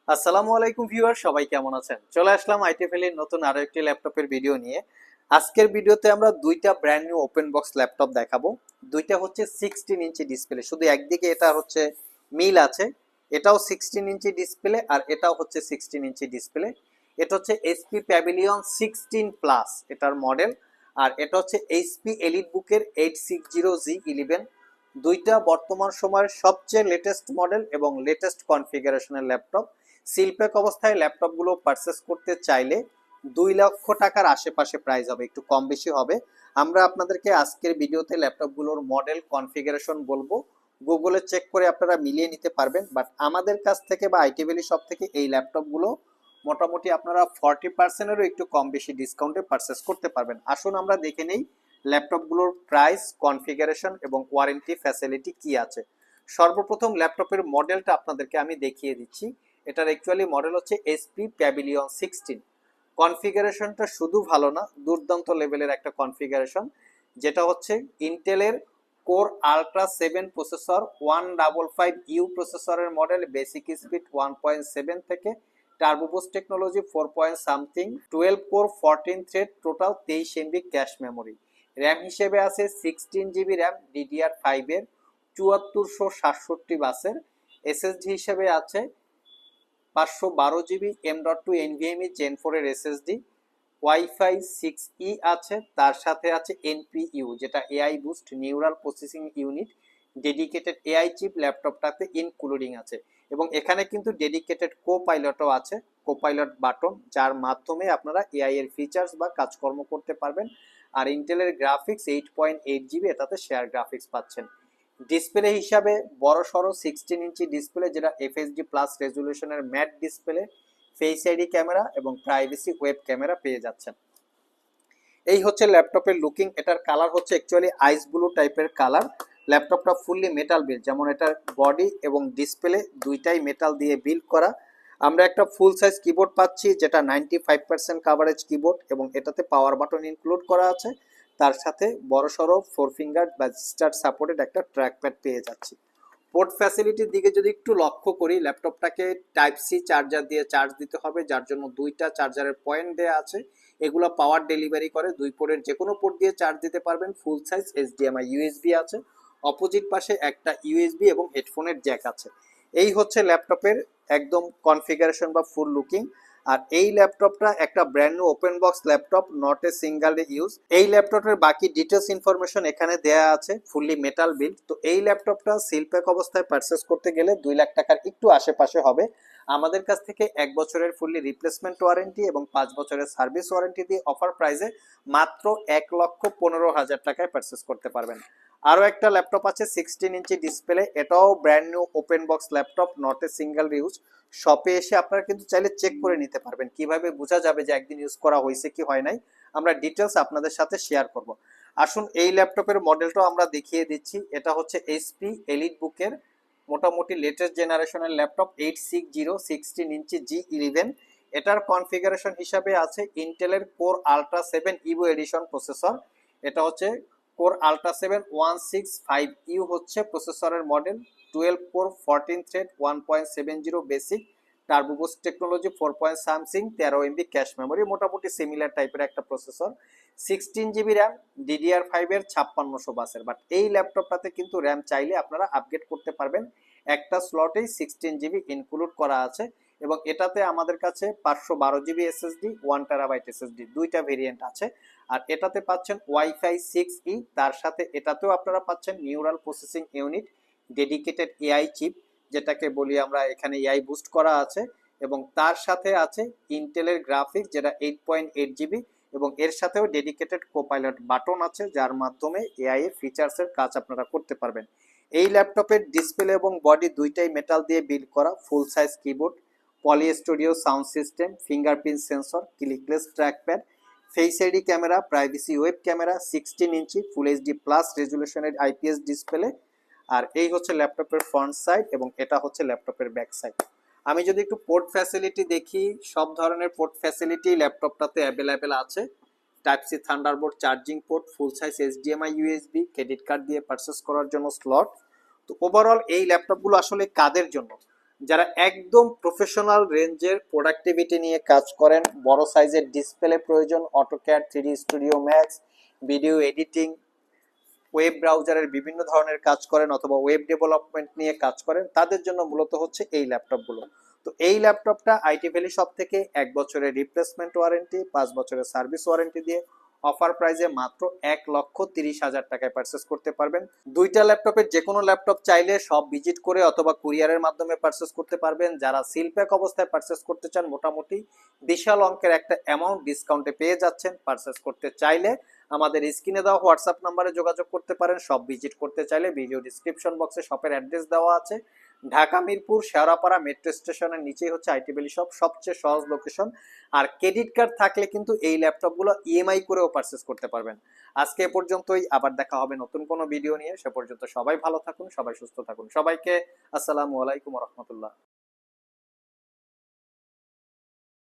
আসসালামু আলাইকুম ভিউয়ার, সবাই কেমন আছেন? চলে আসলাম আইটিএফএল এর নতুন আরো একটি ল্যাপটপের ভিডিও নিয়ে। আজকের ভিডিওতে আমরা দুইটা brand new open box laptop দেখাবো। দুইটা হচ্ছে 16 ইঞ্চি ডিসপ্লে, শুধু একদিকে এটা হচ্ছে মিল আছে, এটাও 16 ইঞ্চি ডিসপ্লে আর এটাও হচ্ছে 16 ইঞ্চি ডিসপ্লে। এটা হচ্ছে এইচপি প্যাভিলিয়ন 16 প্লাস এটার মডেল, আর এটা হচ্ছে এইচপি এলিট বুকের 860G11। দুইটা বর্তমান সময়ের সবচেয়ে লেটেস্ট মডেল এবং লেটেস্ট কনফিগারেশনের ল্যাপটপ। সিলপ্যাক অবস্থায় ল্যাপটপগুলো পারচেস করতে চাইলে 2 লক্ষ টাকার আশেপাশে প্রাইস হবে, একটু কম বেশি হবে। আমরা আপনাদেরকে আজকের ভিডিওতে ল্যাপটপগুলোর মডেল কনফিগারেশন বলবো, গুগলে চেক করে আপনারা মিলিয়ে নিতে পারবেন। বাট আমাদের কাছ থেকে বা আইটি ভ্যালি শপ থেকে এই ল্যাপটপগুলো মোটামুটি আপনারা 40%-এরও একটু কম বেশি ডিসকাউন্টে পারচেস করতে পারবেন। আসুন আমরা দেখে নেই ল্যাপটপগুলোর প্রাইস, কনফিগারেশন এবং ওয়ারেন্টি ফ্যাসিলিটি কি আছে। সর্বপ্রথম ল্যাপটপের মডেলটা আপনাদেরকে আমি দেখিয়ে দিচ্ছি। এটার অ্যাকচুয়ালি মডেল হচ্ছে এইচপি প্যাভিলিয়ন 16। কনফিগারেশনটা শুধু ভালো না, দুর্দান্ত লেভেলের একটা কনফিগারেশন, যেটা হচ্ছে ইন্টেলের কোর আলট্রা 7 প্রসেসর 155U প্রসেসরের মডেল, বেসিক স্পিড 1.7 থেকে turbo boost technology 4 point something, 12 core 14 thread, total 23 MB cache memory. RAM হিসেবে আছে 16 GB র্যাম DDR5 এর 7467 বাসের। এসএসডি হিসেবে আছে 512 GB M.2 NVMe Gen 4 এর এসএসডি। ওয়াইফাই 6E আছে, তার সাথে আছে এনপিইউ যেটা AI boost neural processing unit, dedicated AI chip ল্যাপটপটাতে ইনক্লুডিং আছে। এবং এখানে কিন্তু ডেডিকেটেড কোপাইলটও আছে, কোপাইলট বাটন, যার মাধ্যমে আপনারা এআই এর ফিচার্স বা কাজকর্ম করতে পারবেন। আর ইন্টেলের গ্রাফিক্স 8.8 GB, এটাতে শেয়ার গ্রাফিক্স পাচ্ছেন। ডিসপ্লে হিসাবে বড় সড়ো 16 ইঞ্চি ডিসপ্লে, যেটা এফএসডি প্লাস রেজুলেশনের matte display, face ID camera এবং প্রাইভেসি ওয়েব ক্যামেরা পেয়ে যাচ্ছেন। এই হচ্ছে ল্যাপটপের লুকিং। এটার কালার হচ্ছে অ্যাকচুয়ালি আইস ব্লু টাইপের কালার। ল্যাপটপটা ফুললি মেটাল বিল্ড, যেমন এটার বডি এবং ডিসপ্লে দুইটাই মেটাল দিয়ে বিল্ড করা। আমরা একটা ফুল সাইজ কিবোর্ড পাচ্ছি, যেটা 95% কাভারেজ কিবোর্ড, এবং এটাতে পাওয়ার বাটন ইনক্লুড করা আছে। তার সাথে বড়সড় 4 ফিঙ্গার বা স্টার সাপোর্টেড একটা ট্র্যাক প্যাড পেয়ে যাচ্ছি। পোর্ট ফ্যাসিলিটির দিকে যদি একটু লক্ষ্য করি, ল্যাপটপটাকে টাইপ সি চার্জার দিয়ে চার্জ দিতে হবে, যার জন্য দুইটা চার্জারের পয়েন্ট দেওয়া আছে। এগুলো পাওয়ার ডেলিভারি করে, দুই পোর্টের যে কোনো পোর্ট দিয়ে চার্জ দিতে পারবেন। ফুল সাইজ এইচডিএমআই ইউএসবি আছে, অপোজিট পাশে একটা ইউএসবি এবং হেডফোনের জ্যাক আছে। এই হচ্ছে ল্যাপটপের একদম কনফিগারেশন বা ফুল লুকিং। আর এই ল্যাপটপটা একটা brand new open box laptop, not a single use. এই ল্যাপটপের বাকি ডিটেলস ইনফরমেশন এখানে দেয়া আছে, ফুললি মেটাল বিল্ড। তো এই ল্যাপটপটা সিলপ্যাক অবস্থায় পারচেস করতে গেলে 2 লাখ টাকার একটু আশেপাশে হবে। আমাদের কাছ থেকে 1 বছরের ফুললি রিপ্লেসমেন্ট ওয়ারেন্টি এবং 5 বছরের সার্ভিস ওয়ারেন্টি দিয়ে অফার প্রাইসে মাত্র 1,15,000 টাকায় পারচেস করতে পারবেন। আরও একটা ল্যাপটপ আছে 16 ইঞ্চি ডিসপ্লে, এটাও brand new open box laptop, not a single use. শপে এসে আপনারা কিন্তু চাইলে চেক করে নিতে পারবেন। কিভাবে বোঝা যাবে যে একদিন ইউজ করা হয়েছে কি হয় নাই, আমরা ডিটেলস আপনাদের সাথে শেয়ার করব। আসুন এই ল্যাপটপের মডেলটাও আমরা দেখিয়ে দিচ্ছি। এটা হচ্ছে এইচপি এলিট বুকের মোটামুটি লেটেস্ট জেনারেশনের ল্যাপটপ, 860 16 ইঞ্চি G11। এটার কনফিগারেশন হিসাবে আছে ইন্টেলের core ultra 7 Evo edition processor. এটা হচ্ছে কোর আলট্রা 7 165U হচ্ছে প্রসেসরের model, 12 core 14 thread 1.70 basic, turbo boost technology 4 point something, 13 MB cache memory, মোটামুটি সিমিলার টাইপের একটা প্রসেসর। 16 GB র্যাম DDR5 এর 5600 বাসের। বাট এই ল্যাপটপটাতে কিন্তু র্যাম চাইলে আপনারা আপগ্রেড করতে পারবেন, একটা স্লটেই 16 GB ইনক্লুড করা আছে। এবং এটাতে আমাদের কাছে 512 GB এসএসডি, 1TB এসএসডি, দুইটা ভেরিয়েন্ট আছে। আর এটাতে পাচ্ছেন ওয়াইফাই 6E, তার সাথে এটাতেও আপনারা পাচ্ছেন neural processing unit, dedicated AI chip, যেটাকে বলি আমরা এখানে এআই বুস্ট করা আছে। এবং তার সাথে আছে ইন্টেলের গ্রাফিক্স, যেটা 8.8 GB, এবং এর সাথেও ডেডিকেটেড কোপাইলট বাটন আছে, যার মাধ্যমে এআই এর ফিচার্সের কাজ আপনারা করতে পারবেন। এই ল্যাপটপের ডিসপ্লে এবং বডি দুইটাই মেটাল দিয়ে বিল্ড করা, full size keyboard, poly studio sound system, fingerprint sensor, clickless trackpad, face ID camera, privacy web camera, 16 inch full HD plus রেজুলেশনের আইপিএস ডিসপ্লে। আর এই হচ্ছে ল্যাপটপের ফ্রন্ট সাইড এবং এটা হচ্ছে ল্যাপটপের ব্যাক সাইড। আমি যদি একটু পোর্ট ফ্যাসিলিটি দেখি, সব ধরনের পোর্ট ফ্যাসিলিটি ল্যাপটপটাতে অ্যাভেলেবেল আছে। Type C thunderbolt charging port, full size HDMI USB, credit card দিয়ে পারচেস করার জন্য স্লট। তো ওভারঅল এই ল্যাপটপগুলো আসলে কাদের জন্য? যারা একদম প্রফেশনাল রেঞ্জের প্রোডাক্টিভিটি নিয়ে কাজ করেন, বড় সাইজের ডিসপ্লে প্রয়োজন, AutoCAD, 3D studio max, video editing, web ব্রাউজারের বিভিন্ন ধরনের কাজ করেন অথবা ওয়েব ডেভেলপমেন্ট নিয়ে কাজ করেন, তাদের জন্য মূলত হচ্ছে এই ল্যাপটপগুলো। তো এই ল্যাপটপটা আইটি ভ্যালি শপ থেকে 1 বছরের রিপ্লেসমেন্ট ওয়ারেন্টি, 5 বছরের সার্ভিস ওয়ারেন্টি দিয়ে অফার প্রাইজে মাত্র 1,30,000 টাকায় পারচেস করতে পারবেন। দুইটা ল্যাপটপের যে কোনো ল্যাপটপ চাইলে সব ভিজিট করে অথবা কুরিয়ারের মাধ্যমে পারচেস করতে পারবেন। যারা সিল প্যাক অবস্থায় পারচেস করতে চান, মোটামুটি বিশাল অঙ্কের একটা অ্যামাউন্ট ডিসকাউন্টে পেয়ে যাচ্ছেন। পারচেস করতে চাইলে আমাদের স্ক্রিনে দেওয়া হোয়াটসঅ্যাপ নাম্বারে যোগাযোগ করতে পারেন। সব ভিজিট করতে চাইলে ভিডিও ডিসক্রিপশন বক্সে শপের অ্যাড্রেস দেওয়া আছে। ঢাকা মিরপুর শেওড়াপাড়া মেট্রো স্টেশনের নিচেই হচ্ছে আইটি ভ্যালি শপ, সবচেয়ে সহজ লোকেশন। আর ক্রেডিট কার্ড থাকলে কিন্তু এই ল্যাপটপগুলো ইএমআই করেও পারচেস করতে পারবেন। আজকে এ পর্যন্তই, আবার দেখা হবে নতুন কোনো ভিডিও নিয়ে। সে পর্যন্ত সবাই ভালো থাকুন, সবাই সুস্থ থাকুন। সবাইকে আসসালামু আলাইকুম ওয়া রাহমাতুল্লাহ।